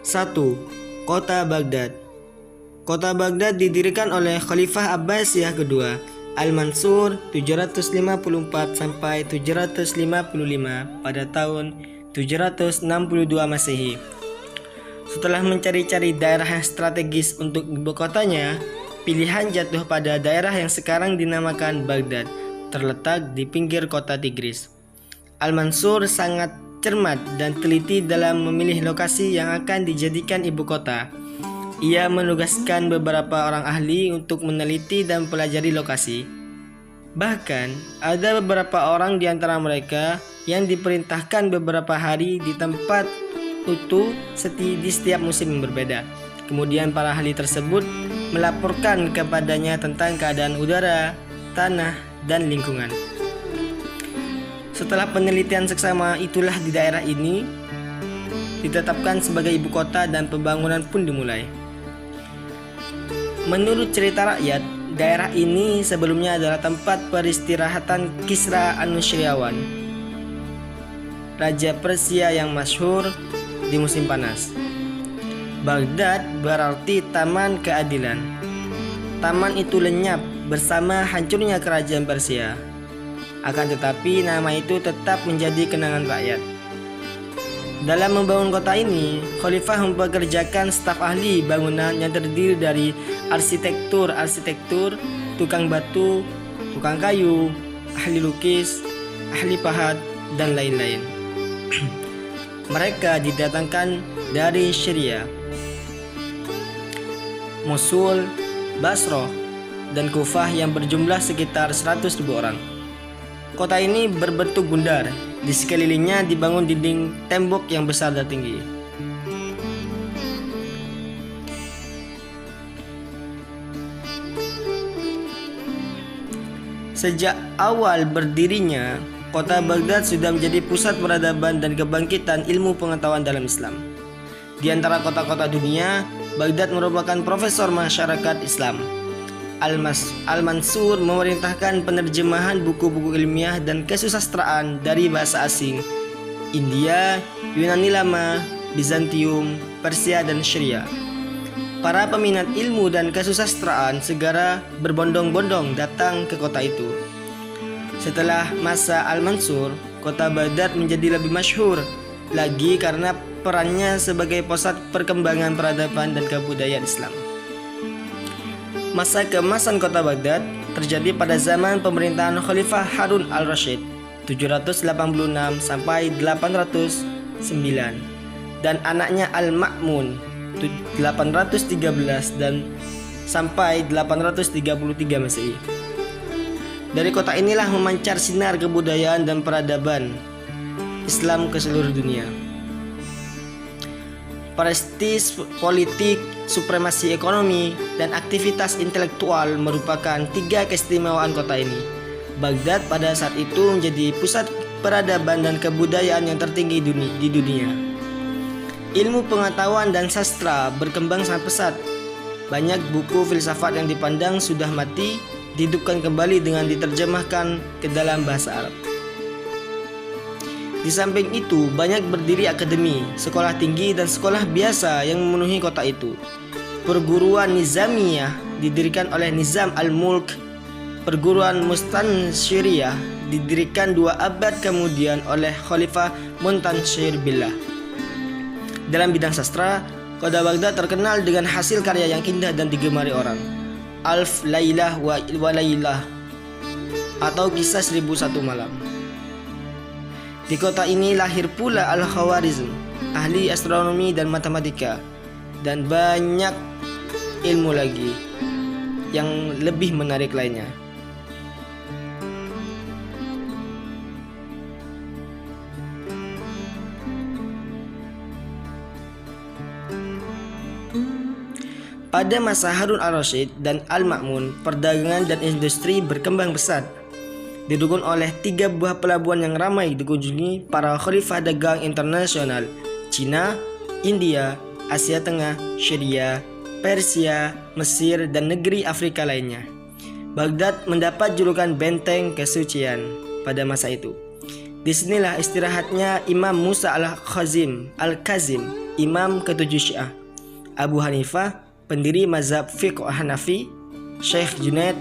1. Kota Baghdad. Kota Baghdad didirikan oleh Khalifah Abbasiyah kedua, Al-Mansur 754 sampai 755 pada tahun 762 Masehi. Setelah mencari-cari daerah yang strategis untuk ibu kotanya, pilihan jatuh pada daerah yang sekarang dinamakan Baghdad, terletak di pinggir kota Tigris. Al-Mansur sangat cermat dan teliti dalam memilih lokasi yang akan dijadikan ibu kota. Ia menugaskan beberapa orang ahli untuk meneliti dan pelajari lokasi. Bahkan, ada beberapa orang di antara mereka yang diperintahkan beberapa hari di tempat itu di setiap musim yang berbeda. Kemudian para ahli tersebut melaporkan kepadanya tentang keadaan udara, tanah, dan lingkungan. Setelah penelitian seksama itulah di daerah ini ditetapkan sebagai ibu kota dan pembangunan pun dimulai. Menurut cerita rakyat, daerah ini sebelumnya adalah tempat peristirahatan Kisra Anushirwan, Raja Persia yang masyhur di musim panas. Baghdad berarti Taman Keadilan. Taman itu lenyap bersama hancurnya kerajaan Persia. Akan tetapi nama itu tetap menjadi kenangan rakyat. Dalam membangun kota ini, Khalifah mempekerjakan staf ahli bangunan yang terdiri dari arsitektur, tukang batu, tukang kayu, ahli lukis, ahli pahat, dan lain-lain. Mereka didatangkan dari Syria, Mosul, Basrah, dan Kufah yang berjumlah sekitar 100.000 orang. Kota ini berbentuk bundar. Di sekelilingnya dibangun dinding tembok yang besar dan tinggi. Sejak awal berdirinya, kota Baghdad sudah menjadi pusat peradaban dan kebangkitan ilmu pengetahuan dalam Islam. Di antara kota-kota dunia, Baghdad merupakan profesor masyarakat Islam. Al-Mansur memerintahkan penerjemahan buku-buku ilmiah dan kesusastraan dari bahasa asing, India, Yunani Lama, Bizantium, Persia, dan Syria. Para peminat ilmu dan kesusastraan segera berbondong-bondong datang ke kota itu. Setelah masa Al-Mansur, kota Baghdad menjadi lebih masyhur lagi karena perannya sebagai pusat perkembangan peradaban dan kebudayaan Islam. Masa keemasan kota Baghdad terjadi pada zaman pemerintahan Khalifah Harun al-Rashid 786 sampai 809 dan anaknya Al-Ma'mun 813 dan sampai 833 Masehi. Dari kota inilah memancar sinar kebudayaan dan peradaban Islam ke seluruh dunia. Prestis politik, supremasi ekonomi, dan aktivitas intelektual merupakan tiga keistimewaan kota ini. Baghdad pada saat itu menjadi pusat peradaban dan kebudayaan yang tertinggi di dunia. Ilmu pengetahuan dan sastra berkembang sangat pesat. Banyak buku filsafat yang dipandang sudah mati dihidupkan kembali dengan diterjemahkan ke dalam bahasa Arab. Di samping itu, banyak berdiri akademi, sekolah tinggi, dan sekolah biasa yang memenuhi kota itu. Perguruan Nizamiyah didirikan oleh Nizam al-Mulk. Perguruan Mustansyiriyah didirikan 2 abad kemudian oleh Khalifah Muntansyir Billah. Dalam bidang sastra, kota Baghdad terkenal dengan hasil karya yang indah dan digemari orang. Alf Lailah wa Lailah atau Kisah 1001 Malam. Di kota ini lahir pula Al-Khawarizm, ahli astronomi dan matematika, dan banyak ilmu lagi yang lebih menarik lainnya. Pada masa Harun al-Rashid dan Al-Ma'mun, perdagangan dan industri berkembang pesat. Didukung oleh 3 buah pelabuhan yang ramai dikunjungi para khalifah dagang internasional, Cina, India, Asia Tengah, Syria, Persia, Mesir, dan negeri Afrika lainnya. Baghdad mendapat julukan benteng kesucian pada masa itu. Disinilah istirahatnya Imam Musa al-Kazim, imam ketujuh Syiah. Abu Hanifah, pendiri mazhab fiqh Hanafi, Syekh Junaid,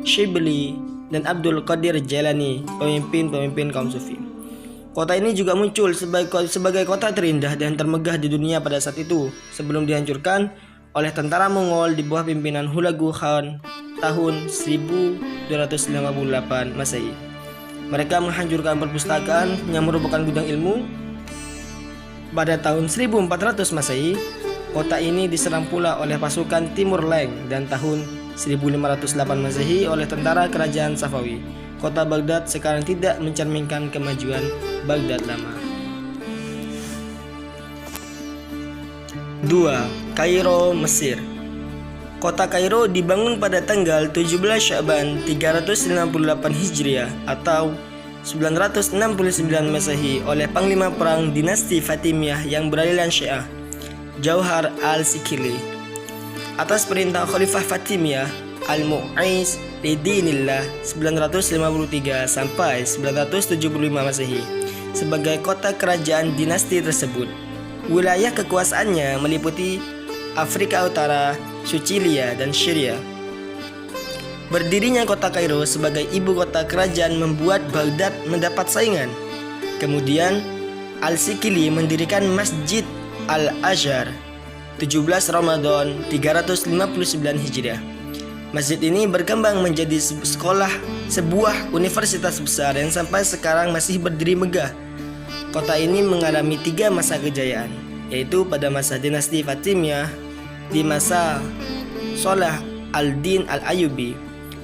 Shibli, dan Abdul Qadir Jailani, pemimpin-pemimpin kaum sufi. Kota ini juga muncul sebagai kota terindah dan termegah di dunia pada saat itu, sebelum dihancurkan oleh tentara Mongol di bawah pimpinan Hulagu Khan tahun 1258 Masehi. Mereka menghancurkan perpustakaan yang merupakan gudang ilmu. Pada tahun 1400 Masehi, kota ini diserang pula oleh pasukan Timur Leng, dan tahun 1508 Masehi oleh tentara kerajaan Safawi. Kota Baghdad sekarang tidak mencerminkan kemajuan Baghdad lama. 2. Kairo, Mesir. Kota Kairo dibangun pada tanggal 17 Sya'ban 358 Hijriah atau 969 Masehi oleh Panglima Perang Dinasti Fatimiyah yang beraliran Syiah, Jauhar al-Sikili. Atas perintah Khalifah Fatimiyah Al-Mu'izz Lidinillah 953 sampai 975 Masehi sebagai kota kerajaan dinasti tersebut. Wilayah kekuasaannya meliputi Afrika Utara, Sicilia, dan Syria. Berdirinya kota Kairo sebagai ibu kota kerajaan membuat Baghdad mendapat saingan. Kemudian Al-Sikili mendirikan Masjid Al-Azhar 17 Ramadan 359 Hijriah. Masjid ini berkembang menjadi sebuah universitas besar yang sampai sekarang masih berdiri megah. Kota ini mengalami 3 masa kejayaan, yaitu pada masa dinasti Fatimiyah, di masa Salah al-Din al-Ayyubi,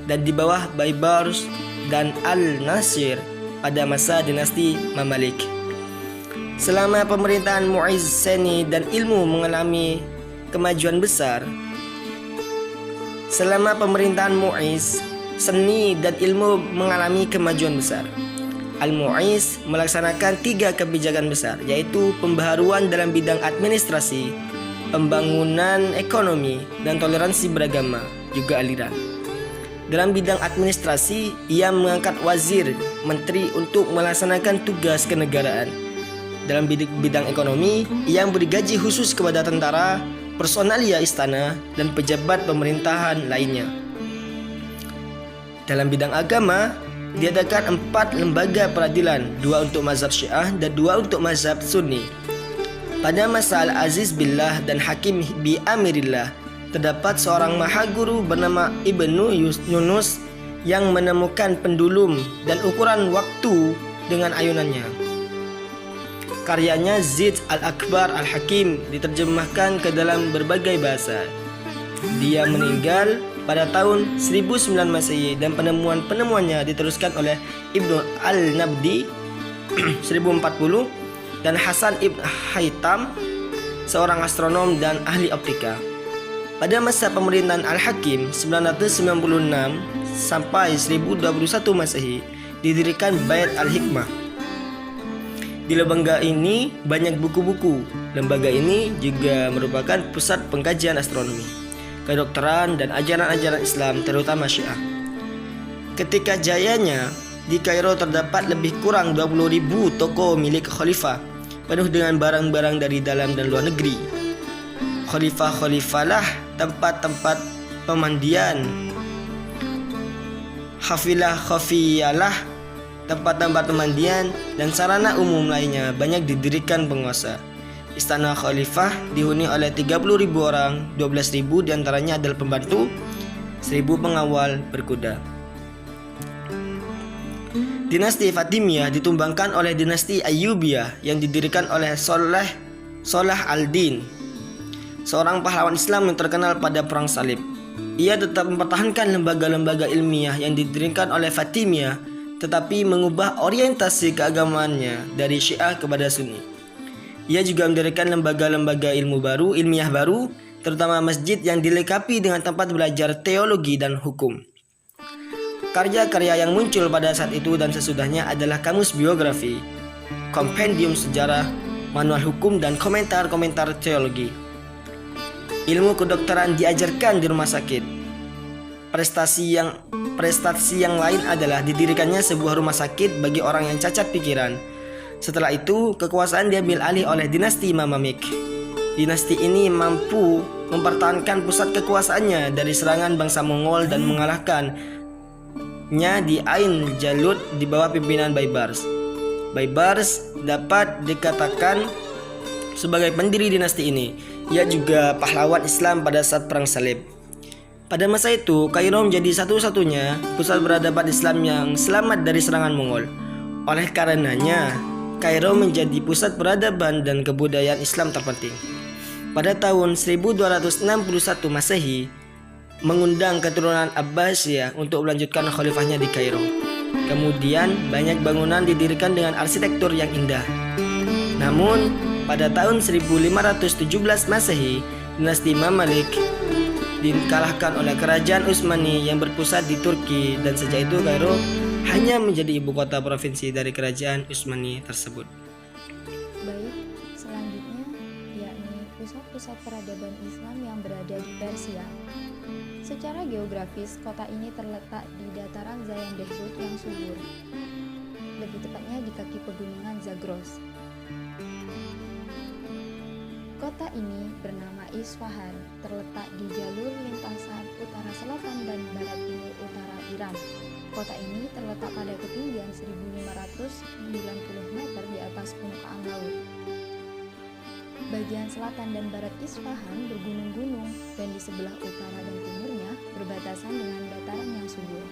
dan di bawah Baybars dan Al-Nasir pada masa dinasti Mamalik. Selama pemerintahan Mu'izz Seni dan ilmu mengalami kemajuan besar. Selama pemerintahan Mu'izz Seni dan ilmu mengalami kemajuan besar. Al-Mu'izz melaksanakan 3 kebijakan besar, yaitu pembaharuan dalam bidang administrasi, pembangunan ekonomi, dan toleransi beragama, juga aliran. Dalam bidang administrasi, ia mengangkat wazir, menteri untuk melaksanakan tugas kenegaraan. Dalam bidang ekonomi, ia memberi gaji khusus kepada tentara, personalia istana, dan pejabat pemerintahan lainnya. Dalam bidang agama, diadakan 4 lembaga peradilan, 2 untuk mazhab Syiah dan 2 untuk mazhab Sunni. Pada masa Al-Aziz Billah dan Hakim bi Amirillah, terdapat seorang mahaguru bernama Ibnu Yunus yang menemukan pendulum dan ukuran waktu dengan ayunannya. Karyanya Zid Al-Akbar Al-Hakim diterjemahkan ke dalam berbagai bahasa. Dia meninggal pada tahun 1009 Masehi dan penemuan-penemuannya diteruskan oleh Ibnu Al-Nabdi 1040 dan Hasan Ibn Haytham, seorang astronom dan ahli optika. Pada masa pemerintahan Al-Hakim 996 sampai 1021 Masehi didirikan Bait Al-Hikmah. Di lembaga ini banyak buku-buku. Lembaga ini juga merupakan pusat pengkajian astronomi, kedokteran, dan ajaran-ajaran Islam terutama Syiah. Ketika jayanya, di Kairo terdapat lebih kurang 20.000 toko milik khalifah, penuh dengan barang-barang dari dalam dan luar negeri. Khalifah-khalifahlah tempat-tempat pemandian, hafilah-khafiyalah tempat-tempat pemandian, dan sarana umum lainnya banyak didirikan penguasa. Istana khalifah dihuni oleh 30.000 orang, 12.000 diantaranya adalah pembantu, 1.000 pengawal berkuda. Dinasti Fatimiyah ditumbangkan oleh dinasti Ayyubiyah yang didirikan oleh Salah al-Din, seorang pahlawan Islam yang terkenal pada Perang Salib. Ia tetap mempertahankan lembaga-lembaga ilmiah yang didirikan oleh Fatimiyah, tetapi mengubah orientasi keagamaannya dari Syiah kepada Sunni. Ia juga mendirikan lembaga-lembaga ilmiah baru, terutama masjid yang dilengkapi dengan tempat belajar teologi dan hukum. Karya-karya yang muncul pada saat itu dan sesudahnya adalah kamus biografi, kompendium sejarah, manual hukum, dan komentar-komentar teologi. Ilmu kedokteran diajarkan di rumah sakit. Prestasi yang prestasi yang lain adalah didirikannya sebuah rumah sakit bagi orang yang cacat pikiran. Setelah itu, kekuasaan diambil alih oleh dinasti Mamalik. Dinasti ini mampu mempertahankan pusat kekuasaannya dari serangan bangsa Mongol dan mengalahkannya di Ain Jalut di bawah pimpinan Baybars. Baybars dapat dikatakan sebagai pendiri dinasti ini. Ia juga pahlawan Islam pada saat Perang Salib. Pada masa itu, Kairo menjadi satu-satunya pusat peradaban Islam yang selamat dari serangan Mongol. Oleh karenanya, Kairo menjadi pusat peradaban dan kebudayaan Islam terpenting. Pada tahun 1261 Masehi, mengundang keturunan Abbasiyah untuk melanjutkan khalifahnya di Kairo. Kemudian, banyak bangunan didirikan dengan arsitektur yang indah. Namun, pada tahun 1517 Masehi, dinasti Mamalik dikalahkan oleh kerajaan Utsmani yang berpusat di Turki, dan sejak itu Kairo hanya menjadi ibu kota provinsi dari kerajaan Utsmani tersebut. Baik, selanjutnya yakni pusat-pusat peradaban Islam yang berada di Persia. Secara geografis, kota ini terletak di dataran Zayan Dehshut yang subur, lebih tepatnya di kaki pegunungan Zagros. Kota ini bernama Isfahan, terletak di jalur lintasan utara selatan dan barat timur utara Iran. Kota ini terletak pada ketinggian 1590 meter di atas permukaan laut. Bagian selatan dan barat Isfahan bergunung-gunung, dan di sebelah utara dan timurnya berbatasan dengan dataran yang subur.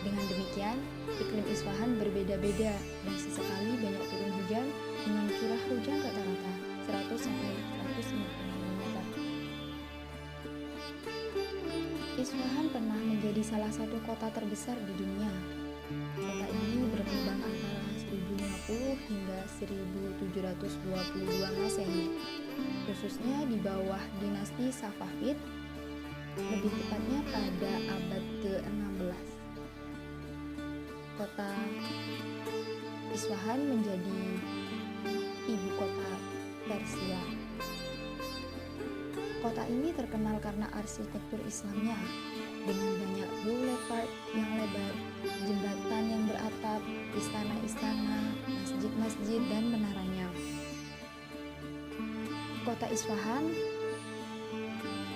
Dengan demikian, iklim Isfahan berbeda-beda dan sesekali banyak turun hujan dengan curah hujan rata-rata 100 sampai 150 mm. Isfahan pernah menjadi salah satu kota terbesar di dunia. Kota ini berkembang antara 1050 hingga 1722 Masehi, khususnya di bawah dinasti Safavid, lebih tepatnya pada abad ke-16. Kota Isfahan menjadi ibu kota Persia. Kota ini terkenal karena arsitektur Islamnya, dengan banyak boulevard yang lebar, jembatan yang beratap, istana-istana, masjid-masjid, dan menaranya. Kota Isfahan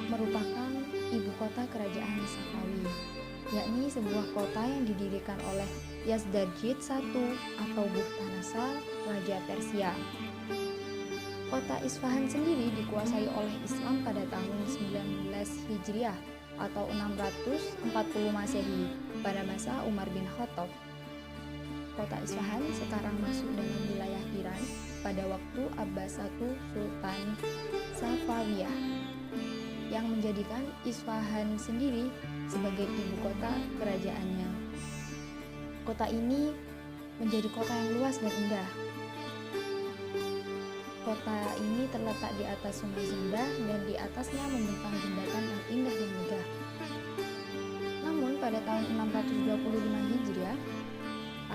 merupakan ibu kota kerajaan Safawi, yakni sebuah kota yang didirikan oleh Yazdarjid I atau Bukhtanasar, Raja Persia. Kota Isfahan sendiri dikuasai oleh Islam pada tahun 19 Hijriah atau 640 Masehi pada masa Umar bin Khattab. Kota Isfahan sekarang masuk dalam wilayah Iran pada waktu Abbas I Sultan Safawiyah, yang menjadikan Isfahan sendiri sebagai ibu kota kerajaannya. Kota ini menjadi kota yang luas dan indah. Kota ini terletak di atas Sungai Zindah dan di atasnya membentang jembatan yang indah dan megah. Namun pada tahun 625 Hijriah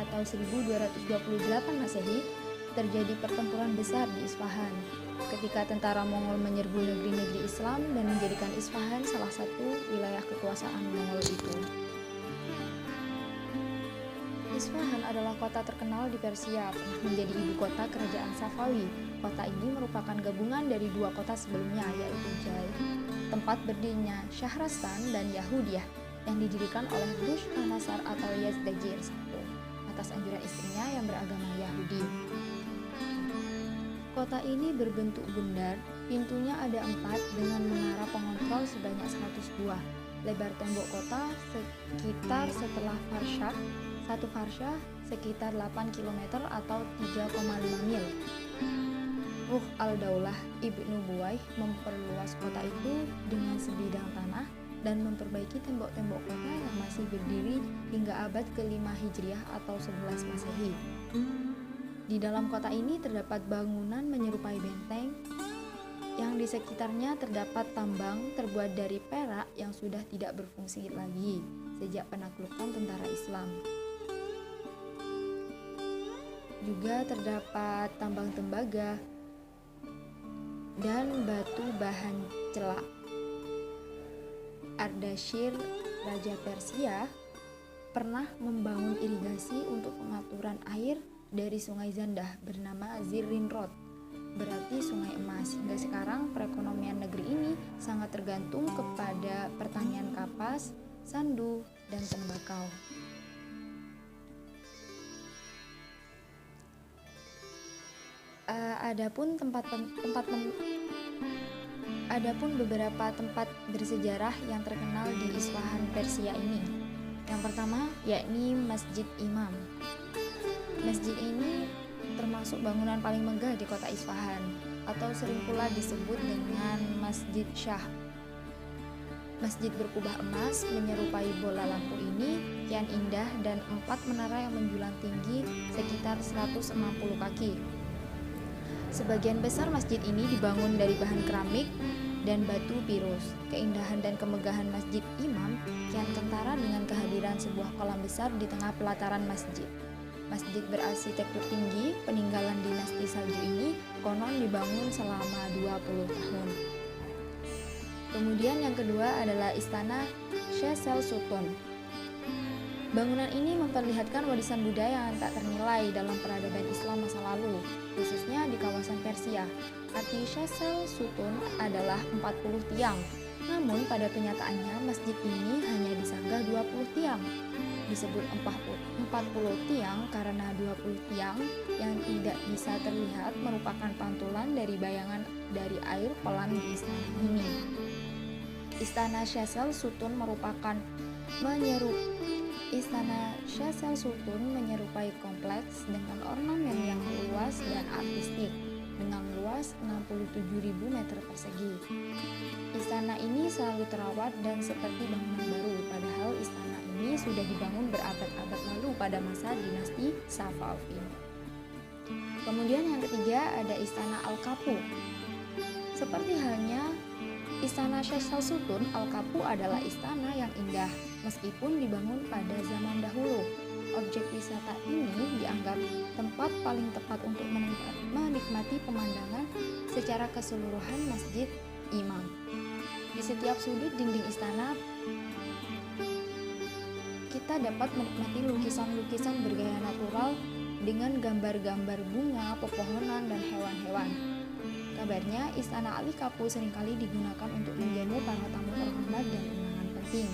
atau 1228 Masehi terjadi pertempuran besar di Isfahan ketika tentara Mongol menyerbu negeri-negeri Islam dan menjadikan Isfahan salah satu wilayah kekuasaan Mongol itu. Isfahan adalah kota terkenal di Persia, pernah menjadi ibu kota kerajaan Safawi. Kota ini merupakan gabungan dari dua kota sebelumnya, yaitu Jai, tempat berdirinya Syahrastan, dan Yahudiyah, yang didirikan oleh Bukhtanasar atau Yazdajir I atas anjuran istrinya yang beragama Yahudi. Kota ini berbentuk bundar, pintunya ada 4 dengan menara pengontrol sebanyak 100 buah. Lebar tembok kota sekitar setelah Farsyah, satu farsyah sekitar 8 km atau 3,5 mil. Ruh al-Daulah Ibnu Buwaih memperluas kota itu dengan sebidang tanah dan memperbaiki tembok-tembok kota yang masih berdiri hingga abad ke-5 Hijriah atau 11 Masehi. Di dalam kota ini terdapat bangunan menyerupai benteng, yang di sekitarnya terdapat tambang terbuat dari perak yang sudah tidak berfungsi lagi sejak penaklukan tentara Islam. Juga terdapat tambang tembaga dan batu bahan celak. Ardashir, Raja Persia, pernah membangun irigasi untuk pengaturan air dari sungai Zandah bernama Zirrinrod, berarti sungai emas. Hingga sekarang perekonomian negeri ini sangat tergantung kepada pertanian kapas, sandu, dan tembakau. Adapun beberapa tempat bersejarah yang terkenal di Isfahan, Persia ini. Yang pertama yakni Masjid Imam. Masjid ini termasuk bangunan paling megah di kota Isfahan, atau sering pula disebut dengan Masjid Shah. Masjid berkubah emas menyerupai bola lampu ini kian indah dan 4 menara yang menjulang tinggi sekitar 160 kaki. Sebagian besar masjid ini dibangun dari bahan keramik dan batu pirus. Keindahan dan kemegahan Masjid Imam kian kentara dengan kehadiran sebuah kolam besar di tengah pelataran masjid. Masjid berarsitektur tinggi, peninggalan dinasti Salju ini konon dibangun selama 20 tahun. Kemudian yang kedua adalah Istana Shesel Sutun. Bangunan ini memperlihatkan warisan budaya yang tak ternilai dalam peradaban Islam masa lalu, khususnya di kawasan Persia. Arti Shesel Sutun adalah 40 tiang, namun pada kenyataannya masjid ini hanya disanggah 20 tiang. Disebut 40 tiang karena 20 tiang yang tidak bisa terlihat merupakan pantulan dari bayangan dari air kolam di istana ini. Istana Shesel Sutun menyerupai kompleks dengan ornamen yang luas dan artistik dengan luas 67.000 meter persegi. Istana ini selalu terawat dan seperti bangunan baru, padahal istana ini sudah dibangun berabad-abad lalu pada masa dinasti Safavid. Kemudian yang ketiga ada Istana Al-Kapu. Seperti halnya Istana Shesel Sutun, Al-Kapu adalah istana yang indah meskipun dibangun pada zaman dahulu. Objek wisata ini dianggap tempat paling tepat untuk menikmati pemandangan secara keseluruhan Masjid Imam. Di setiap sudut dinding istana kita dapat menikmati lukisan-lukisan bergaya natural dengan gambar-gambar bunga, pepohonan, dan hewan-hewan. Kabarnya, Istana Al-Kapu seringkali digunakan untuk menjamu para tamu terhormat dan undangan penting.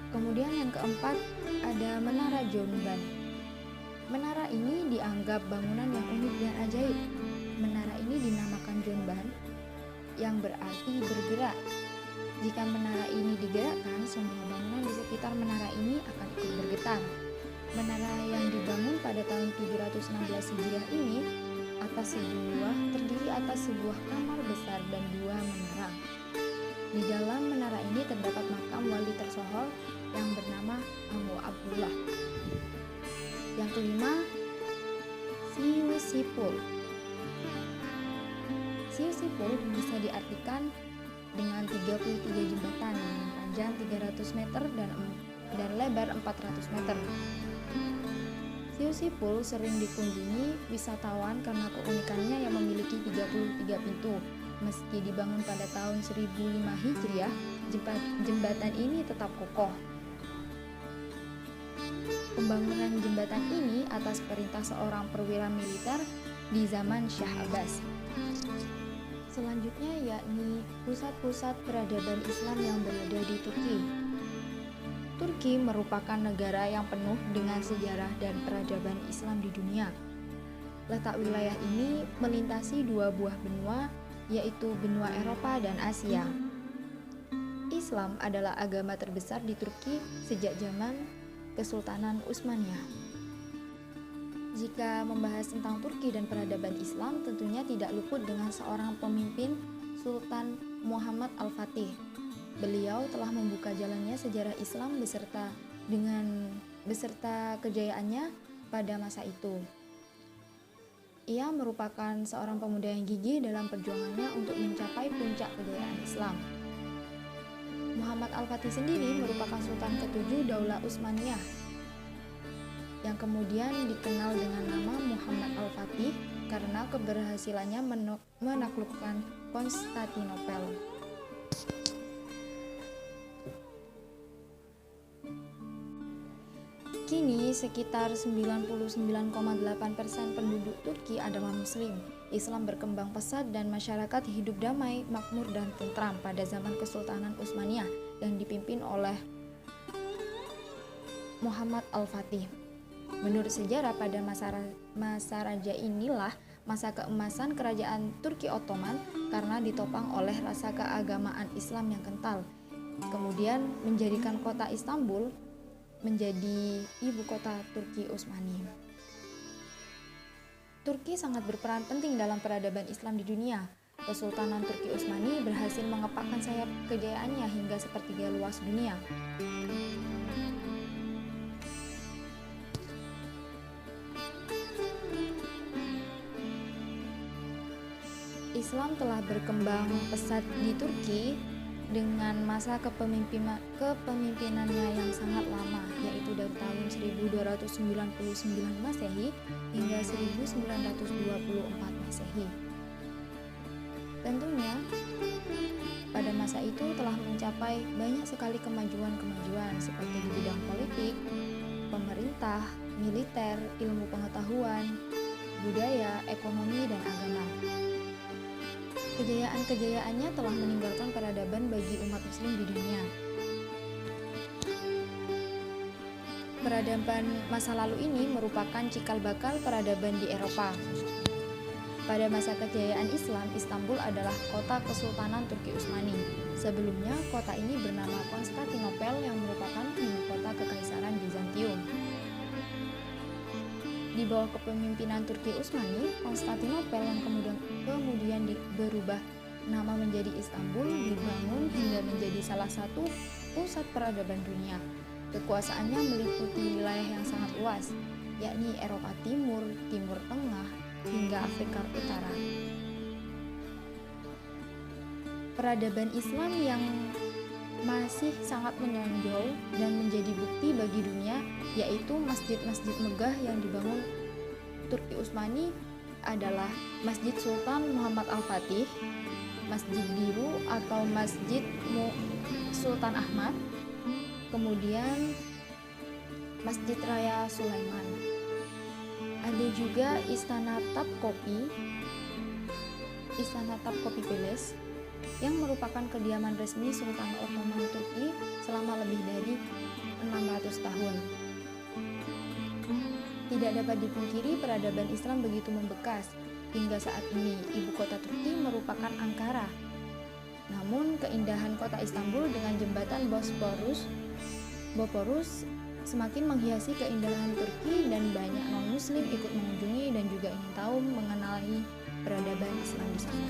Kemudian yang keempat ada Menara Jonban. Menara ini dianggap bangunan yang unik dan ajaib. Menara ini dinamakan Jonban, yang berarti bergerak. Jika menara ini digerakkan, semua bangunan di sekitar menara ini akan ikut bergetar. Menara yang dibangun pada tahun 716 Hijriah ini terdiri atas sebuah kamar besar dan 2 menara. Di dalam menara ini terdapat makam wali tersohor yang bernama Abu Abdullah. Yang kelima, Siusipul. Siusipul bisa diartikan dengan 33 jembatan dengan panjang 300 meter dan lebar 400 meter. Siusipul sering dikunjungi wisatawan karena keunikannya yang memiliki 33 pintu. Meski dibangun pada tahun 1005 Hijriah, jembatan ini tetap kokoh. Pembangunan jembatan ini atas perintah seorang perwira militer di zaman Syah Abbas. Selanjutnya yakni pusat-pusat peradaban Islam yang berada di Turki. Turki merupakan negara yang penuh dengan sejarah dan peradaban Islam di dunia. Letak wilayah ini melintasi 2 buah benua, yaitu benua Eropa dan Asia. Islam adalah agama terbesar di Turki sejak zaman Kesultanan Utsmaniyah. Jika membahas tentang Turki dan peradaban Islam, tentunya tidak luput dengan seorang pemimpin, Sultan Muhammad Al-Fatih. Beliau telah membuka jalannya sejarah Islam beserta kejayaannya pada masa itu. Ia merupakan seorang pemuda yang gigih dalam perjuangannya untuk mencapai puncak kejayaan Islam. Muhammad Al-Fatih sendiri merupakan Sultan ke-7 Daulah Utsmaniyah yang kemudian dikenal dengan nama Muhammad Al-Fatih karena keberhasilannya menaklukkan Konstantinopel. kini sekitar 99,8% penduduk Turki adalah Muslim. Islam berkembang pesat dan masyarakat hidup damai, makmur dan tentram pada zaman Kesultanan Utsmaniyah yang dipimpin oleh Muhammad Al-Fatih. Menurut sejarah, pada masa raja inilah masa keemasan kerajaan Turki Ottoman karena ditopang oleh rasa keagamaan Islam yang kental. Kemudian menjadikan kota Istanbul menjadi ibu kota Turki Utsmani. Turki sangat berperan penting dalam peradaban Islam di dunia. Kesultanan Turki Utsmani berhasil mengepakkan sayap kejayaannya hingga sepertiga luas dunia. Islam telah berkembang pesat di Turki dengan masa kepemimpinannya yang sangat lama, yaitu dari tahun 1299 Masehi hingga 1924 Masehi. Tentunya pada masa itu telah mencapai banyak sekali kemajuan seperti di bidang politik, pemerintah, militer, ilmu pengetahuan, budaya, ekonomi, dan agama. Kejayaan-kejayaannya telah meninggalkan peradaban bagi umat muslim di dunia. Peradaban masa lalu ini merupakan cikal bakal peradaban di Eropa. Pada masa kejayaan Islam, Istanbul adalah kota Kesultanan Turki Utsmani. Sebelumnya, kota ini bernama Konstantinopel yang merupakan ibu kota Kekaisaran Bizantium. Di bawah kepemimpinan Turki Utsmani, Konstantinopel yang kemudian berubah nama menjadi Istanbul dibangun hingga menjadi salah satu pusat peradaban dunia. Kekuasaannya meliputi wilayah yang sangat luas, yakni Eropa Timur, Timur Tengah, hingga Afrika Utara. Peradaban Islam yang masih sangat menonjol dan menjadi bukti bagi dunia, yaitu masjid-masjid megah yang dibangun Turki Utsmani adalah Masjid Sultan Muhammad Al-Fatih, Masjid Biru atau Masjid Sultan Ahmad, kemudian Masjid Raya Sulaiman. Ada juga Istana Topkapi Palace yang merupakan kediaman resmi Sultan Ottoman Turki selama lebih dari 600 tahun. Tidak dapat dipungkiri peradaban Islam begitu membekas. Hingga saat ini, ibu kota Turki merupakan Ankara. Namun, keindahan kota Istanbul dengan jembatan Bosporus semakin menghiasi keindahan Turki dan banyak non-muslim ikut mengunjungi dan juga ingin tahu mengenai peradaban Islam di sana.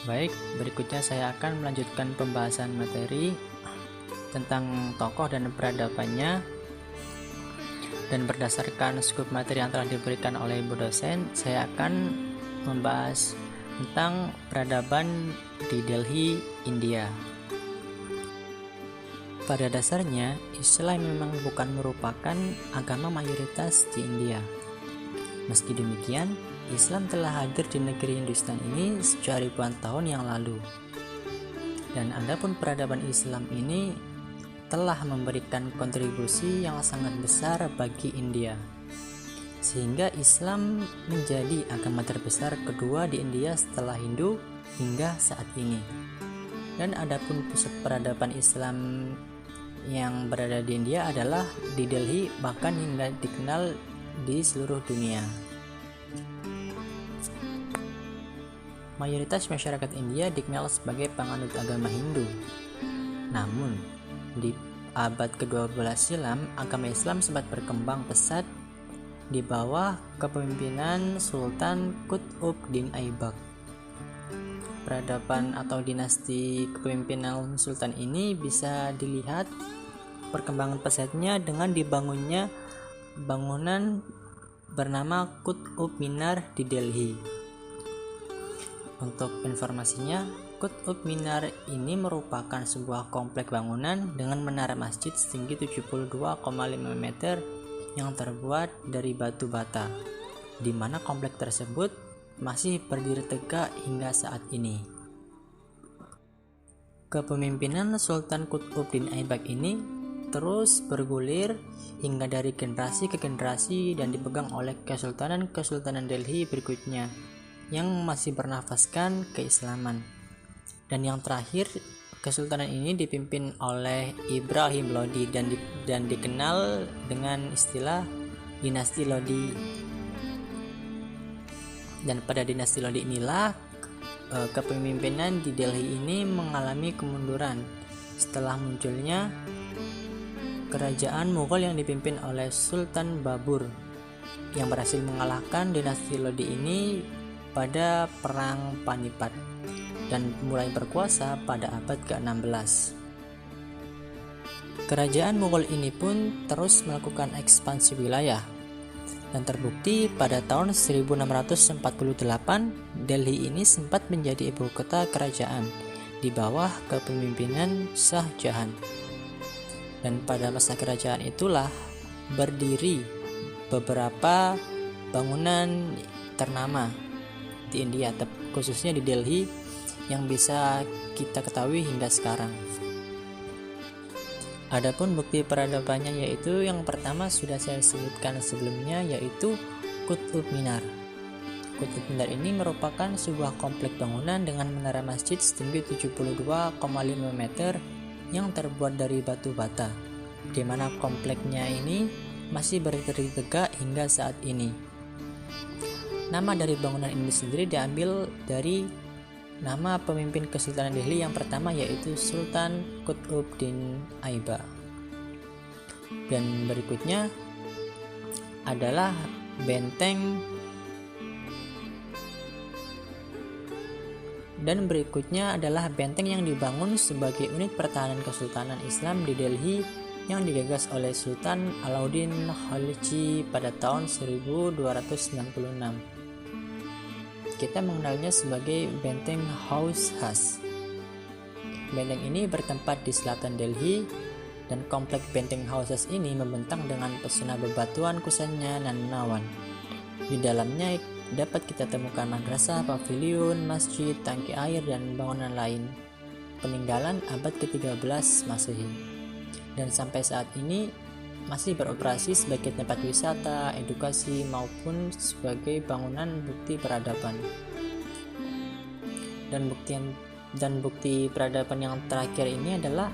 Baik, berikutnya saya akan melanjutkan pembahasan materi tentang tokoh dan peradabannya. Dan berdasarkan skup materi yang telah diberikan oleh Ibu dosen, saya akan membahas tentang peradaban di Delhi, India. Pada dasarnya, Islam memang bukan merupakan agama mayoritas di India. Meski demikian, Islam telah hadir di negeri Hindustan ini sejak ribuan tahun yang lalu. Dan adapun peradaban Islam ini telah memberikan kontribusi yang sangat besar bagi India, sehingga Islam menjadi agama terbesar kedua di India setelah Hindu hingga saat ini. Dan adapun pusat peradaban Islam yang berada di India adalah di Delhi, bahkan hingga dikenal di seluruh dunia. Mayoritas masyarakat India dikenal sebagai penganut agama Hindu. Namun, di abad ke-12 silam, agama Islam sempat berkembang pesat di bawah kepemimpinan Sultan Qutbuddin Aibak. Peradaban atau dinasti kepemimpinan Sultan ini bisa dilihat perkembangan pesatnya dengan dibangunnya bangunan bernama Qutb Minar di Delhi. Untuk informasinya, Qutb Minar ini merupakan sebuah komplek bangunan dengan menara masjid setinggi 72,5 meter yang terbuat dari batu bata, di mana komplek tersebut masih berdiri tegak hingga saat ini. Kepemimpinan Sultan Qutbuddin Aibak ini terus bergulir hingga dari generasi ke generasi dan dipegang oleh kesultanan Delhi berikutnya yang masih bernafaskan keislaman. Dan yang terakhir, kesultanan ini dipimpin oleh Ibrahim Lodi dan dikenal dengan istilah dinasti Lodi. Dan pada dinasti Lodi inilah kepemimpinan di Delhi ini mengalami kemunduran setelah munculnya kerajaan Mughal yang dipimpin oleh Sultan Babur yang berhasil mengalahkan dinasti Lodi ini pada Perang Panipat dan mulai berkuasa pada abad ke-16. Kerajaan Mughal ini pun terus melakukan ekspansi wilayah dan terbukti pada tahun 1648 Delhi ini sempat menjadi ibu kota kerajaan di bawah kepemimpinan Shah Jahan. Dan pada masa kerajaan itulah berdiri beberapa bangunan ternama di India, khususnya di Delhi, yang bisa kita ketahui hingga sekarang. Adapun bukti peradabannya yaitu yang pertama sudah saya sebutkan sebelumnya, yaitu Qutub Minar. Qutub Minar ini merupakan sebuah komplek bangunan dengan menara masjid setinggi 72,5 meter yang terbuat dari batu bata, di mana kompleknya ini masih berdiri tegak hingga saat ini. Nama dari bangunan ini sendiri diambil dari nama pemimpin Kesultanan Delhi yang pertama, yaitu Sultan Qutbuddin Aibak. Dan berikutnya adalah benteng yang dibangun sebagai unit pertahanan Kesultanan Islam di Delhi yang digagas oleh Sultan Alauddin Khalji pada tahun 1296. Kita mengenalnya sebagai Benteng Hauz Khas. Benteng ini bertempat di selatan Delhi dan komplek Benteng Hauz Khas ini membentang dengan pesona bebatuan kusennya dan menawan. Di dalamnya dapat kita temukan madrasah, pavilion, masjid, tangki air, dan bangunan lain peninggalan abad ke-13 Masehi. Dan sampai saat ini masih beroperasi sebagai tempat wisata, edukasi, maupun sebagai bangunan bukti peradaban. Dan bukti peradaban yang terakhir ini adalah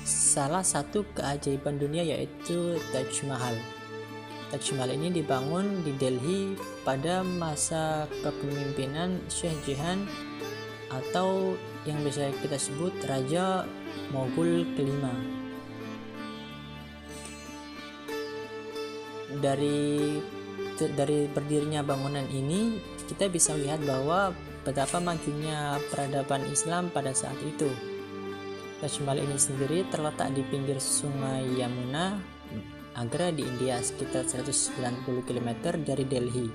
salah satu keajaiban dunia, yaitu Taj Mahal. Taj Mahal ini dibangun di Delhi pada masa kepemimpinan Shah Jahan atau yang bisa kita sebut Raja Mughal kelima. Dari berdirinya bangunan ini kita bisa lihat bahwa betapa majunya peradaban Islam pada saat itu. Taj Mahal ini sendiri terletak di pinggir Sungai Yamuna, Agra di India, sekitar 190 km dari Delhi.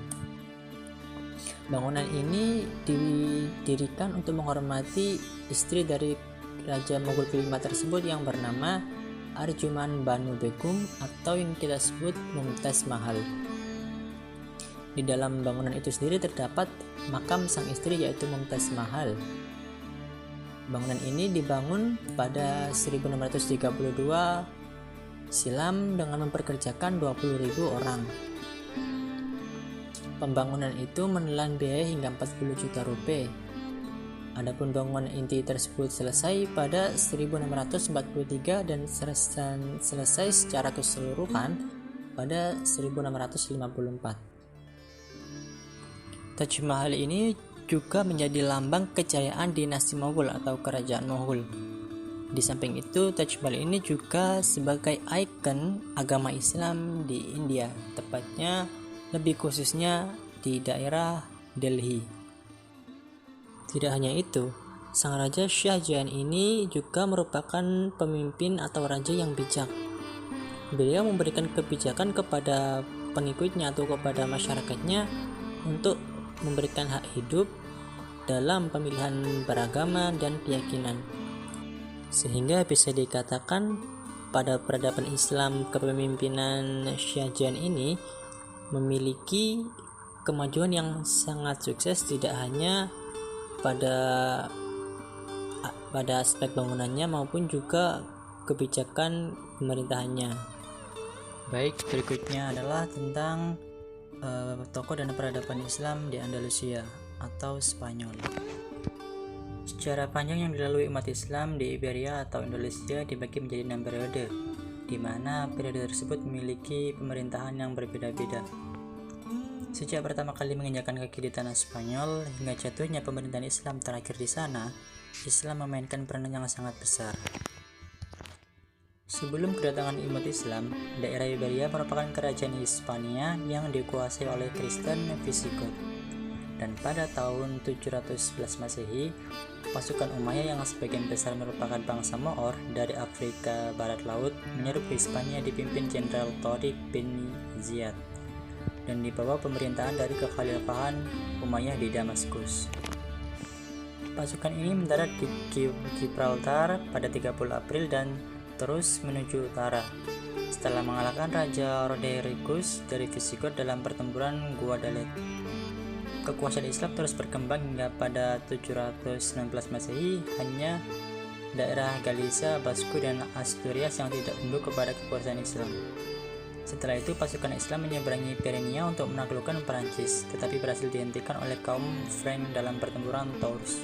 Bangunan ini didirikan untuk menghormati istri dari Raja Mughal kelima tersebut yang bernama Arjuman Banu Begum atau yang kita sebut Mumtaz Mahal. Di dalam bangunan itu sendiri terdapat makam sang istri, yaitu Mumtaz Mahal. Bangunan ini dibangun pada 1632 silam dengan memperkerjakan 20.000 orang. Pembangunan itu menelan biaya hingga 40 juta rupiah. Adapun bangunan inti tersebut selesai pada 1643 dan selesai secara keseluruhan pada 1654. Taj Mahal ini juga menjadi lambang kejayaan dinasti Mughal atau kerajaan Mughal. Di samping itu, Taj Mahal ini juga sebagai ikon agama Islam di India, tepatnya lebih khususnya di daerah Delhi. Tidak hanya itu, sang Raja Shah Jahan ini juga merupakan pemimpin atau raja yang bijak. Beliau memberikan kebijakan kepada pengikutnya atau kepada masyarakatnya untuk memberikan hak hidup dalam pemilihan beragama dan keyakinan. Sehingga bisa dikatakan pada peradaban Islam kepemimpinan Shah Jahan ini memiliki kemajuan yang sangat sukses, tidak hanya pada pada aspek bangunannya maupun juga kebijakan pemerintahannya. Baik, berikutnya adalah tentang tokoh dan peradaban Islam di Andalusia atau Spanyol. Sejarah panjang yang dilalui umat Islam di Iberia atau Indonesia dibagi menjadi 6 periode, di mana periode tersebut memiliki pemerintahan yang berbeda-beda. Sejak pertama kali menginjakan kaki di tanah Spanyol hingga jatuhnya pemerintahan Islam terakhir di sana, Islam memainkan peranan yang sangat besar. Sebelum kedatangan umat Islam, daerah Iberia merupakan kerajaan Hispania yang dikuasai oleh Kristen Visigoth. Dan pada tahun 711 Masehi, pasukan Umayyah yang sebagian besar merupakan bangsa Moor dari Afrika Barat Laut menyerbu Hispania dipimpin Jenderal Tariq bin Ziyad dan di bawah pemerintahan dari kekhalifahan Umayyah di Damaskus. Pasukan ini mendarat di Gibraltar pada 30 April dan terus menuju utara. Setelah mengalahkan Raja Rodericus dari Visigoth dalam pertempuran Guadalete, kekuasaan Islam terus berkembang hingga pada 719 Masehi hanya daerah Galicia, Basque, dan Asturias yang tidak tunduk kepada kekuasaan Islam. Setelah itu pasukan Islam menyeberangi Pyrenea untuk menaklukkan Perancis, tetapi berhasil dihentikan oleh kaum Frank dalam pertempuran Tours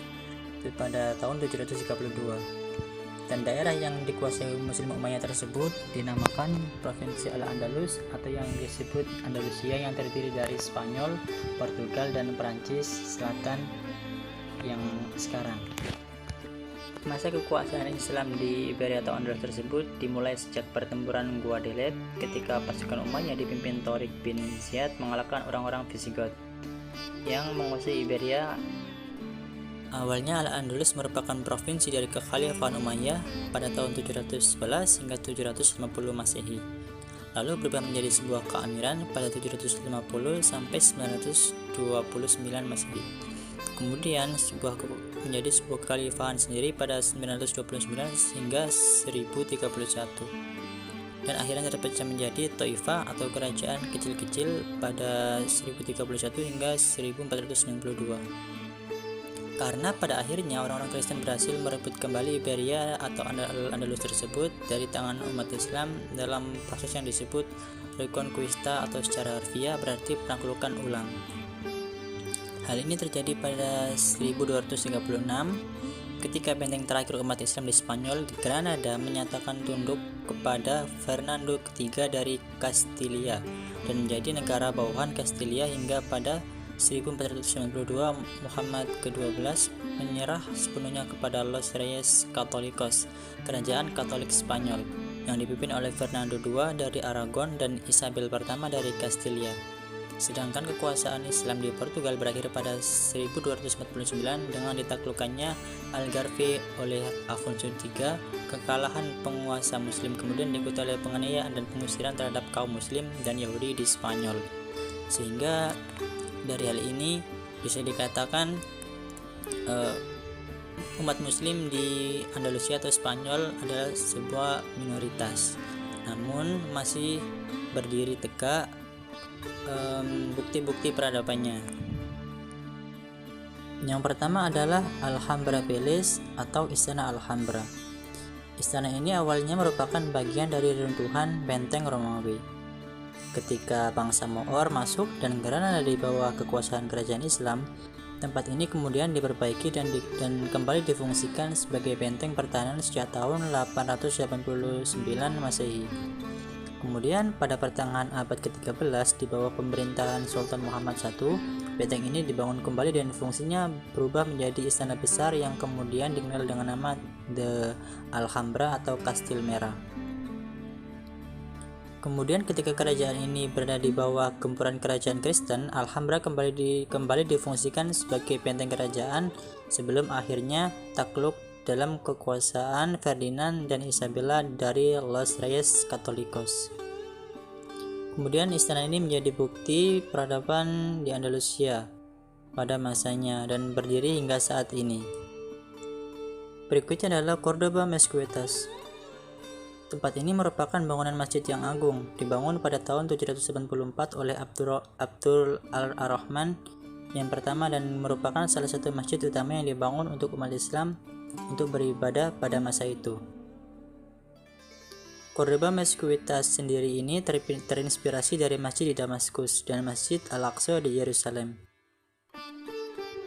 pada tahun 732. Dan daerah yang dikuasai Muslim Umayyah tersebut dinamakan Provinsi Al-Andalus atau yang disebut Andalusia, yang terdiri dari Spanyol, Portugal, dan Perancis Selatan yang sekarang. Masa kekuasaan Islam di Iberia atau Andalus tersebut dimulai sejak pertempuran Guadalete ketika pasukan Umayyah dipimpin Tariq bin Ziyad mengalahkan orang-orang Visigoth yang menguasai Iberia. Awalnya Al-Andalus merupakan provinsi dari kekhalifahan Umayyah pada tahun 711 hingga 750 Masehi. Lalu berubah menjadi sebuah keamiran pada 750 sampai 929 Masehi. Kemudian menjadi sebuah kekhalifahan sendiri pada 929 hingga 1031. Dan akhirnya terpecah menjadi Taifah atau kerajaan kecil-kecil pada 1031 hingga 1492. Karena pada akhirnya orang-orang Kristen berhasil merebut kembali Iberia atau Andalus tersebut dari tangan umat Islam dalam proses yang disebut Reconquista atau secara harfiah berarti penaklukan ulang. Hal ini terjadi pada 1236 ketika benteng terakhir umat Islam di Spanyol di Granada menyatakan tunduk kepada Fernando III dari Kastilia dan menjadi negara bawahan Kastilia hingga pada 1492 Muhammad ke-12 menyerah sepenuhnya kepada Los Reyes Católicos, kerajaan Katolik Spanyol, yang dipimpin oleh Fernando II dari Aragon dan Isabel pertama dari Kastilia. Sedangkan kekuasaan Islam di Portugal berakhir pada 1249 dengan ditaklukkannya Algarve oleh Afonso III. Kekalahan penguasa Muslim kemudian diikuti oleh penganiayaan dan pengusiran terhadap kaum Muslim dan Yahudi di Spanyol. Sehingga dari hal ini bisa dikatakan umat Muslim di Andalusia atau Spanyol adalah sebuah minoritas, namun masih berdiri tegak bukti-bukti peradabannya. Yang pertama adalah Alhambra Palace atau Istana Alhambra. Istana ini awalnya merupakan bagian dari runtuhan benteng Romawi. Ketika bangsa Moor masuk dan Granada di bawah kekuasaan kerajaan Islam, tempat ini kemudian diperbaiki dan kembali difungsikan sebagai benteng pertahanan sejak tahun 889 Masehi. Kemudian pada pertengahan abad ke-13 di bawah pemerintahan Sultan Muhammad I, benteng ini dibangun kembali dan fungsinya berubah menjadi istana besar yang kemudian dikenal dengan nama The Alhambra atau Kastil Merah. Kemudian ketika kerajaan ini berada di bawah gempuran kerajaan Kristen, Alhambra kembali difungsikan sebagai benteng kerajaan sebelum akhirnya takluk dalam kekuasaan Ferdinand dan Isabella dari Los Reyes Católicos. Kemudian istana ini menjadi bukti peradaban di Andalusia pada masanya dan berdiri hingga saat ini. Berikutnya adalah Córdoba Mezquitas. Tempat ini merupakan bangunan masjid yang agung, dibangun pada tahun 784 oleh Abdul Ar-Rahman yang pertama dan merupakan salah satu masjid utama yang dibangun untuk umat Islam untuk beribadah pada masa itu. Kordoba Mesquitas sendiri ini terinspirasi dari masjid di Damaskus dan Masjid Al-Aqsa di Yerusalem.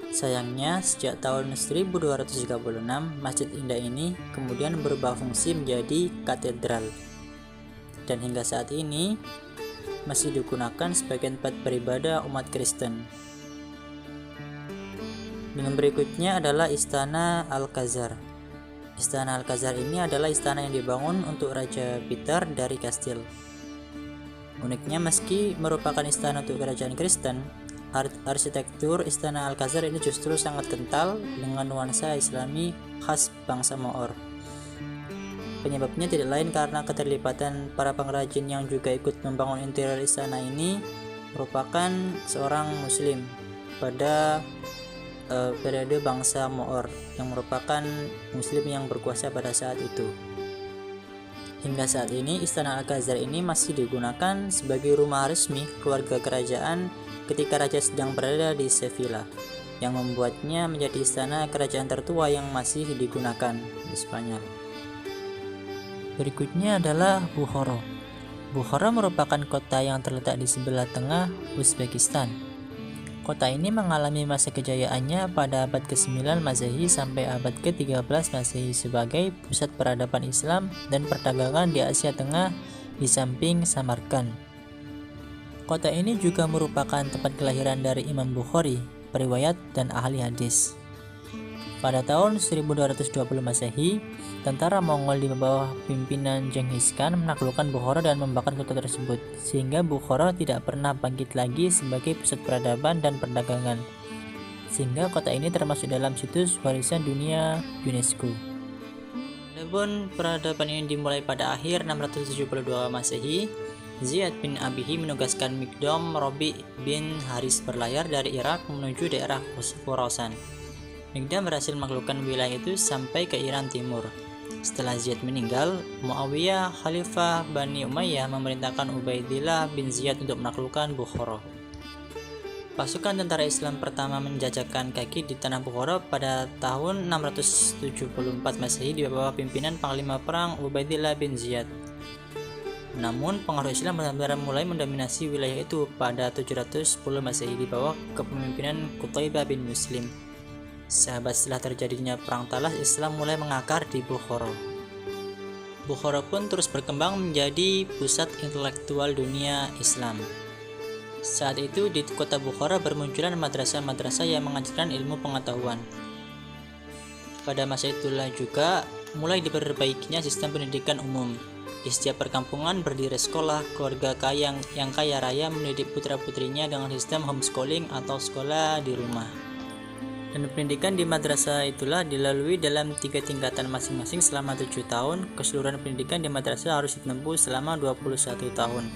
Sayangnya, sejak tahun 1236, Masjid Indah ini kemudian berubah fungsi menjadi katedral. Dan hingga saat ini, masih digunakan sebagai tempat beribadah umat Kristen. Dan berikutnya adalah Istana Alcazar. Istana Alcazar ini adalah istana yang dibangun untuk Raja Peter dari Kastil. Uniknya, meski merupakan istana untuk kerajaan Kristen, arsitektur Istana Alcazar ini justru sangat kental dengan nuansa Islami khas bangsa Maor. Penyebabnya tidak lain karena keterlibatan para pengrajin yang juga ikut membangun interior istana ini merupakan seorang Muslim pada periode bangsa Maor yang merupakan Muslim yang berkuasa pada saat itu. Hingga saat ini, Istana Alcazar ini masih digunakan sebagai rumah resmi keluarga kerajaan ketika raja sedang berada di Sevilla, yang membuatnya menjadi istana kerajaan tertua yang masih digunakan di Spanyol. Berikutnya adalah Bukhara. Bukhara merupakan kota yang terletak di sebelah tengah Uzbekistan. Kota ini mengalami masa kejayaannya pada abad ke-9 Masehi sampai abad ke-13 Masehi sebagai pusat peradaban Islam dan perdagangan di Asia Tengah di samping Samarkand. Kota ini juga merupakan tempat kelahiran dari Imam Bukhari, periwayat dan ahli hadis. Pada tahun 1220 Masehi, tentara Mongol di bawah pimpinan Genghis Khan menaklukkan Bukhara dan membakar kota tersebut, sehingga Bukhara tidak pernah bangkit lagi sebagai pusat peradaban dan perdagangan. Sehingga kota ini termasuk dalam situs warisan dunia UNESCO. Adapun peradaban ini dimulai pada akhir 672 Masehi. Ziyad bin Abihi menugaskan Mikdam Robi bin Haris berlayar dari Irak menuju daerah Khorasan. Mikdam berhasil menaklukkan wilayah itu sampai ke Iran Timur. Setelah Ziyad meninggal, Muawiyah, Khalifah Bani Umayyah memerintahkan Ubaidillah bin Ziyad untuk menaklukkan Bukhara. Pasukan tentara Islam pertama menjajakan kaki di tanah Bukhara pada tahun 674 Masehi di bawah pimpinan Panglima Perang Ubaidillah bin Ziyad. Namun, pengaruh Islam benar-benar mulai mendominasi wilayah itu pada 710 Masehi di bawah kepemimpinan Qutaibah bin Muslim. Sahabat, setelah terjadinya perang Talas, Islam mulai mengakar di Bukhara. Bukhara pun terus berkembang menjadi pusat intelektual dunia Islam. Saat itu di kota Bukhara bermunculan madrasah-madrasah yang mengajarkan ilmu pengetahuan. Pada masa itulah juga mulai diperbaikinya sistem pendidikan umum. Di setiap perkampungan berdiri sekolah, keluarga kaya yang kaya raya mendidik putra-putrinya dengan sistem homeschooling atau sekolah di rumah. Dan pendidikan di madrasah itulah dilalui dalam 3 tingkatan masing-masing selama 7 tahun. Keseluruhan pendidikan di madrasah harus ditempuh selama 21 tahun.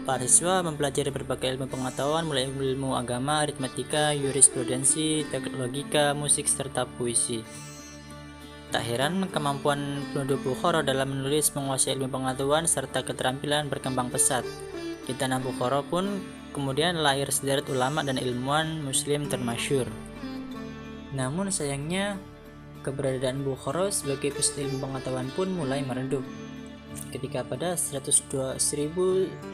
Para siswa mempelajari berbagai ilmu pengetahuan mulai ilmu agama, aritmatika, jurisprudensi, logika, musik, serta puisi. Tak heran kemampuan penduduk Bukhara dalam menulis, menguasai ilmu pengetahuan, serta keterampilan berkembang pesat. Di tanah Bukhara pun kemudian lahir sederet ulama dan ilmuwan muslim termasyhur. Namun sayangnya, keberadaan Bukhara sebagai pusat ilmu pengetahuan pun mulai meredup. Ketika pada 1220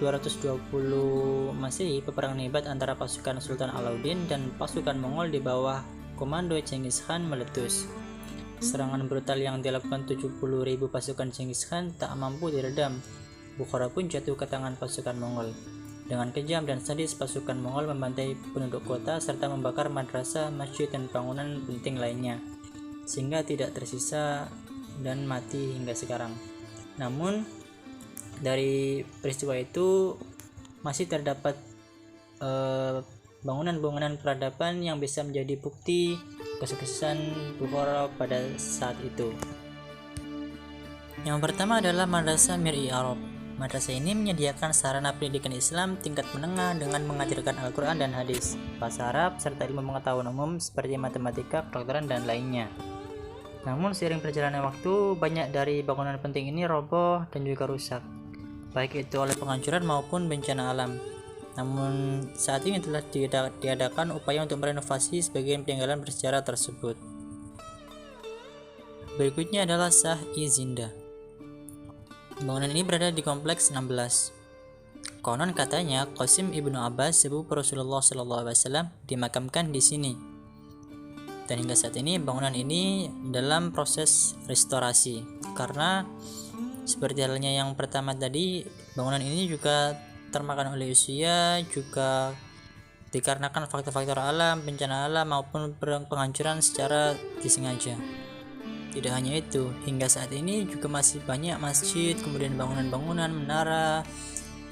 Masehi, peperangan hebat antara pasukan Sultan Alauddin dan pasukan Mongol di bawah komando Genghis Khan meletus. Serangan brutal yang dilakukan 70.000 pasukan Genghis Khan tak mampu diredam. Bukhara pun jatuh ke tangan pasukan Mongol. Dengan kejam dan sadis, pasukan Mongol membantai penduduk kota serta membakar madrasah, masjid, dan bangunan penting lainnya, sehingga tidak tersisa dan mati hingga sekarang. Namun, dari peristiwa itu masih terdapat bangunan-bangunan peradaban yang bisa menjadi bukti kesuksesan Bukhara pada saat itu. Yang pertama adalah Madrasah Mir-i Arab. Madrasah ini menyediakan sarana pendidikan Islam tingkat menengah dengan mengajarkan Al-Quran dan hadis, bahasa Arab, serta ilmu pengetahuan umum seperti matematika, kedokteran, dan lainnya. Namun seiring perjalanan waktu, banyak dari bangunan penting ini roboh dan juga rusak, baik itu oleh penghancuran maupun bencana alam. Namun saat ini telah diadakan upaya untuk merenovasi sebagian peninggalan bersejarah tersebut. Berikutnya adalah Shah-i Zinda. Bangunan ini berada di kompleks 16. Konon katanya Qasim ibnu Abbas, sepupu Rasulullah SAW, dimakamkan di sini. Dan hingga saat ini bangunan ini dalam proses restorasi, karena seperti halnya yang pertama tadi, bangunan ini juga termakan oleh usia, juga dikarenakan faktor-faktor alam, bencana alam maupun penghancuran secara disengaja. Tidak hanya itu, hingga saat ini juga masih banyak masjid, kemudian bangunan-bangunan, menara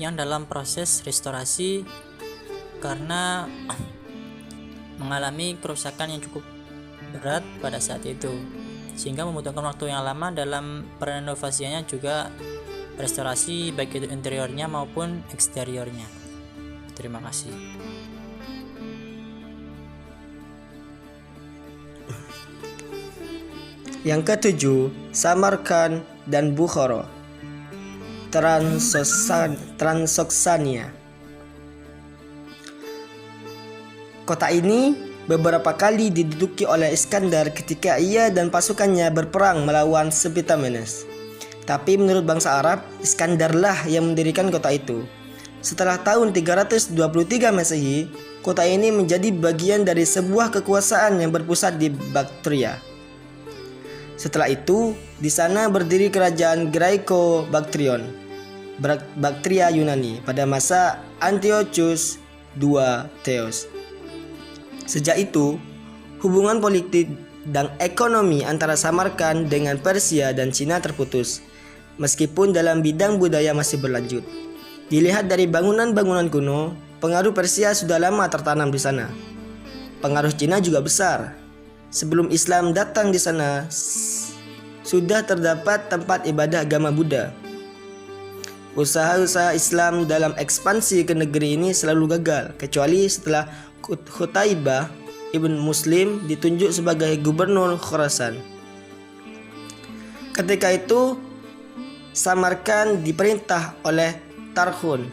yang dalam proses restorasi karena mengalami kerusakan yang cukup berat pada saat itu, sehingga membutuhkan waktu yang lama dalam perenovasiannya, juga restorasi baik itu interiornya maupun eksteriornya. Terima kasih. Yang ketujuh, Samarkand dan Bukhara, Transoksania. Kota ini beberapa kali diduduki oleh Iskandar ketika ia dan pasukannya berperang melawan Septimius. Tapi menurut bangsa Arab, Iskandarlah yang mendirikan kota itu. Setelah tahun 323 Masehi, kota ini menjadi bagian dari sebuah kekuasaan yang berpusat di Baktria. Setelah itu, di sana berdiri kerajaan Graeco-Baktrion, Baktria Yunani pada masa Antiochus II Theos. Sejak itu, hubungan politik dan ekonomi antara Samarkand dengan Persia dan Cina terputus, meskipun dalam bidang budaya masih berlanjut. Dilihat dari bangunan-bangunan kuno, pengaruh Persia sudah lama tertanam di sana. Pengaruh Cina juga besar. Sebelum Islam datang di sana, sudah terdapat tempat ibadah agama Buddha. Usaha-usaha Islam dalam ekspansi ke negeri ini selalu gagal, kecuali setelah Qutaibah ibn Muslim ditunjuk sebagai gubernur Khorasan. Ketika itu, Samarkand diperintah oleh Tarkhun.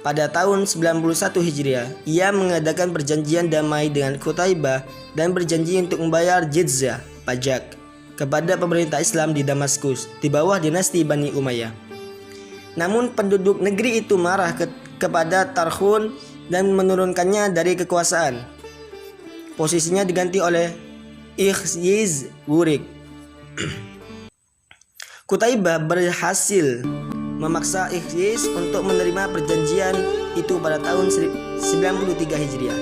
Pada tahun 91 Hijriah, ia mengadakan perjanjian damai dengan Qutaibah dan berjanji untuk membayar jizyah, pajak, kepada pemerintah Islam di Damaskus di bawah dinasti Bani Umayyah. Namun penduduk negeri itu marah kepada Tarkhun dan menurunkannya dari kekuasaan. Posisinya diganti oleh Ikhyiz Wurik. Qutaibah berhasil memaksa Ikhyiz untuk menerima perjanjian itu pada tahun 93 Hijriah.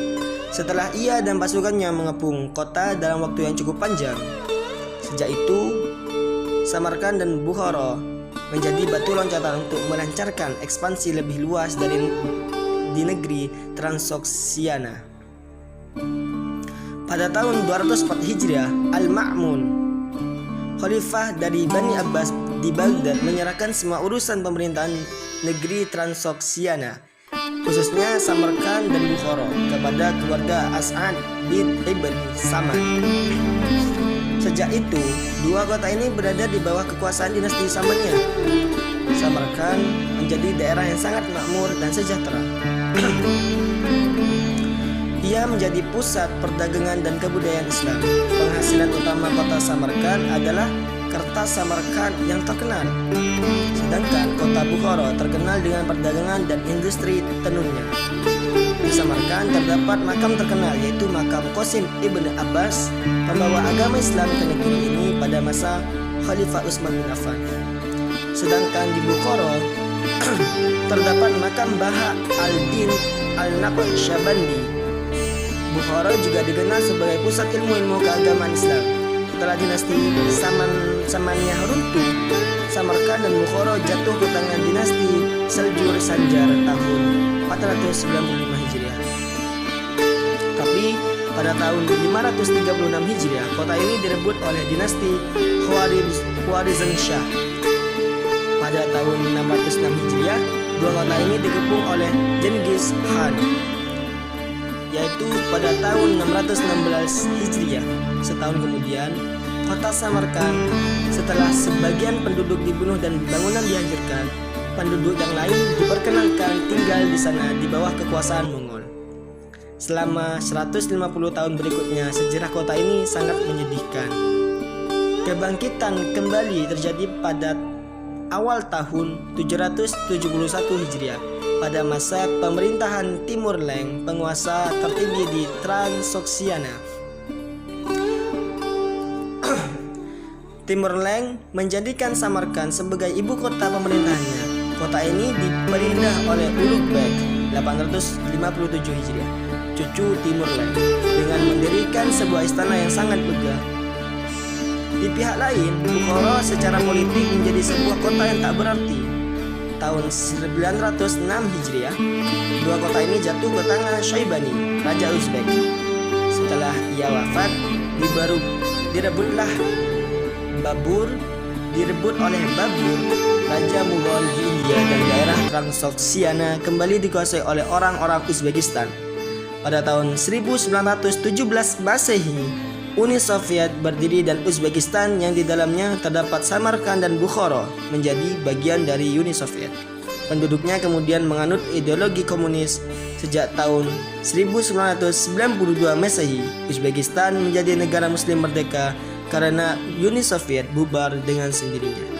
Setelah ia dan pasukannya mengepung kota dalam waktu yang cukup panjang. Sejak itu, Samarkand dan Bukhara menjadi batu loncatan untuk melancarkan ekspansi lebih luas di negeri Transoksiana. Pada tahun 204 Hijriah, Al-Ma'mun, khalifah dari Bani Abbas di Baghdad, menyerahkan semua urusan pemerintahan negeri Transoksiana, khususnya Samarkand dan Bukhara, kepada keluarga As'ad bin Ibn Samad. Sejak itu, dua kota ini berada di bawah kekuasaan dinasti Samaniyah. Samarkand menjadi daerah yang sangat makmur dan sejahtera. Ia menjadi pusat perdagangan dan kebudayaan Islam. Penghasilan utama kota Samarkand adalah kertas Samarkand yang terkenal. Sedangkan kota Bukhara terkenal dengan perdagangan dan industri tenunnya. Di Samarkand terdapat makam terkenal, yaitu makam Qasim ibn Abbas, pembawa agama Islam ke negeri ini pada masa Khalifah Utsman bin Affan. Sedangkan di Bukhara terdapat makam Baha al-Din al-Naqsyabandi. Bukhara juga dikenal sebagai pusat ilmu-ilmu keagamaan Islam. Setelah dinasti Samaniyah runtuh, Samarkand dan Bukhara jatuh ke tangan dinasti Seljuk Sanjar tahun 495 Hijriah. Tapi pada tahun 536 Hijriah, kota ini direbut oleh dinasti Khwarizmshah. Pada tahun 606 Hijriah, dua kota ini dikepung oleh Genghis Khan, yaitu pada tahun 616 Hijriah. Setahun kemudian, kota Samarkand, setelah sebagian penduduk dibunuh dan bangunan dihancurkan, penduduk yang lain diperkenankan tinggal di sana di bawah kekuasaan Mongol. Selama 150 tahun berikutnya, sejarah kota ini sangat menyedihkan. Kebangkitan kembali terjadi pada awal tahun 771 Hijriah pada masa pemerintahan Timur Leng, penguasa tertinggi di Transoksiana. Timur Leng menjadikan Samarkand sebagai ibu kota pemerintahannya. Kota ini diperindah oleh Ulugh Beg 857 Hijriah, cucu Timur Leng, dengan mendirikan sebuah istana yang sangat megah. Di pihak lain, Bukhara secara politik menjadi sebuah kota yang tak berarti. Tahun 906 Hijriah, dua kota ini jatuh ke tangan Syaibani, Raja Uzbek. Setelah ia wafat, direbut oleh Babur, Raja Mughal di India, dan daerah Transoksiana kembali dikuasai oleh orang-orang Uzbekistan. Pada tahun 1917 Masehi, Uni Soviet berdiri dan Uzbekistan yang di dalamnya terdapat Samarkand dan Bukhara menjadi bagian dari Uni Soviet. Penduduknya kemudian menganut ideologi komunis. Sejak tahun 1992 Masehi, Uzbekistan menjadi negara muslim merdeka karena Uni Soviet bubar dengan sendirinya.